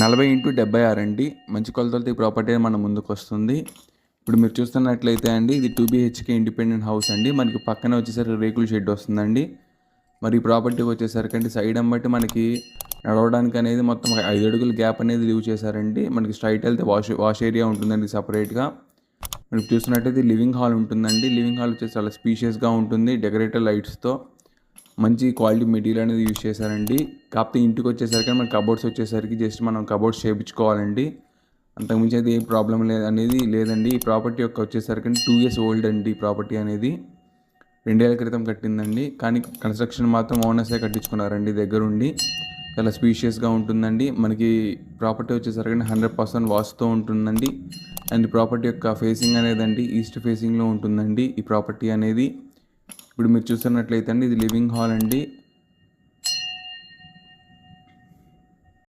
40x76 అండి. మంచి కొలతలతో ఈ ప్రాపర్టీ మన ముందుకు వస్తుంది. ఇప్పుడు మీరు చూస్తున్నట్లయితే అండి, ఇది 2 BHK ఇండిపెండెంట్ హౌస్ అండి. మనకి పక్కన వచ్చేసరికి రేకుల షెడ్ వస్తుందండి. మరి ఈ ప్రాపర్టీకి వచ్చేసరికి అండి, సైడ్ అమ్మటి మనకి నడవడానికి అనేది మొత్తం 5 అడుగుల గ్యాప్ అనేది లీవ్ చేశారండి. మనకి స్ట్రైట్ వెళ్తే వాష్ ఏరియా ఉంటుందండి సపరేట్గా. మీరు చూస్తున్నట్టయితే లివింగ్ హాల్ ఉంటుందండి. లివింగ్ హాల్ వచ్చేసి చాలా స్పీషియస్గా ఉంటుంది. డెకరేటివ్ లైట్స్తో మంచి క్వాలిటీ మెటీరియల్ అనేది యూజ్ చేశారండి. కాకపోతే ఇంటికి వచ్చేసరికి మన కబోర్డ్స్ వచ్చేసరికి జస్ట్ మనం కబోర్డ్స్ చేయించుకోవాలండి. అంతకుమించి అయితే ఏ ప్రాబ్లం లేదండి. ఈ ప్రాపర్టీ యొక్క వచ్చేసరికి 2 years ఓల్డ్ అండి. ఈ ప్రాపర్టీ అనేది 2 ఏళ్ల క్రితం కట్టిందండి. కానీ కన్స్ట్రక్షన్ మాత్రం ఓనర్సే కట్టించుకున్నారండి దగ్గరుండి. చాలా స్పీషియస్గా ఉంటుందండి. మనకి ప్రాపర్టీ వచ్చేసరికి 100% వాస్తుతో ఉంటుందండి. అండ్ ప్రాపర్టీ యొక్క ఫేసింగ్ అనేదండి ఈస్ట్ ఫేసింగ్లో ఉంటుందండి ఈ ప్రాపర్టీ అనేది. ఇప్పుడు మీరు చూస్తున్నట్లయితే అండి, ఇది లివింగ్ హాల్ అండి.